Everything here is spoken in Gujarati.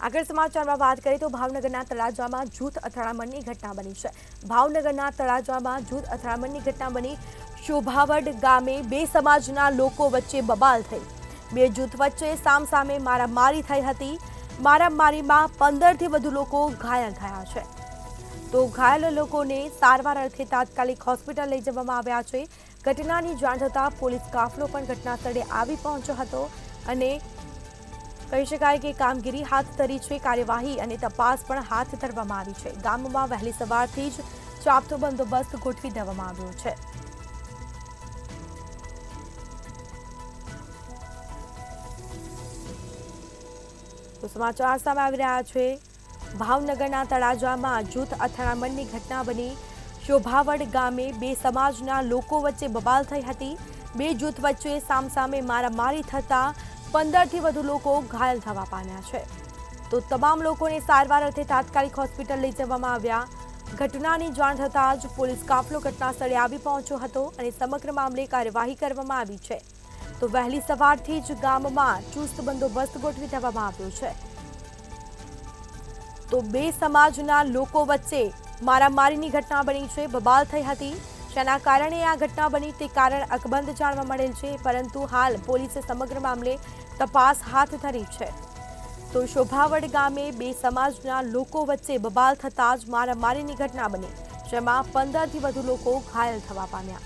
આગળ સમાચારમાં વાત કરીએ તો ભાવનગરના તળાજામાં જૂથ અથડામણની ઘટના બની છે। ભાવનગરના તળાજામાં જૂથ અથડામણની ઘટના બની। શોભાવડ ગામે બે સમાજના લોકો વચ્ચે બબાલ થઈ। બે જૂથ વચ્ચે સામસામે મારામારી થઈ હતી। મારામારીમાં 15થી વધુ લોકો ઘાયલ થયા છે। તો ઘાયલ લોકોને સારવાર અર્થે તાત્કાલિક હોસ્પિટલ લઈ જવામાં આવ્યા છે। ઘટનાની જાણ થતાં પોલીસ કાફલો પણ ઘટનાસ્થળે આવી પહોંચ્યો હતો અને કહી શકાય કે કામગીરી હાથ ધરી છે। કાર્યવાહી અને તપાસ પણ હાથ ધરવામાં આવી છે। ગામમાં વહેલી સવારથી જ ચાંપતો બંદોબસ્ત ગોઠવી દેવામાં આવ્યો છે। તો સમાચાર સામે આવી રહ્યા છે। ભાવનગરના તળાજામાં જૂથ અથડામણની ઘટના બની। શોભાવડ ગામે બે સમાજના લોકો વચ્ચે બબાલ થઈ હતી। બે જૂથ વચ્ચે સામસામે મારામારી થતા 15થી વધુ લોકો ઘાયલ થવા પામ્યા છે। તો તમામ લોકોને સારવાર અર્થે તાત્કાલિક હોસ્પિટલ લઈ જવામાં આવ્યા। ઘટનાની જાણ થતાં જ પોલીસ કાફલો ઘટનાસ્થળે આવી પહોંચ્યો હતો અને સમગ્ર મામલે કાર્યવાહી કરવામાં આવી છે। તો વહેલી સવારથી જ ગામમાં ચુસ્ત બંદોબસ્ત ગોઠવી દેવામાં આવ્યો છે। તો બે સમાજના લોકો વચ્ચે મારામારીની ઘટના બની છે। બબાલ થઈ હતી। જેના કારણે આ ઘટના બની તે કારણ અકબંધ જાણવા મળેલ છે, પરંતુ હાલ પોલીસે સમગ્ર મામલે તપાસ હાથ ધરી છે। તો શોભાવડ ગામે બે સમાજના લોકો વચ્ચે બબાલ થતાં જ મારામારીની ઘટના બની, જેમાં 15થી વધુ લોકો ઘાયલ થવા પામ્યા।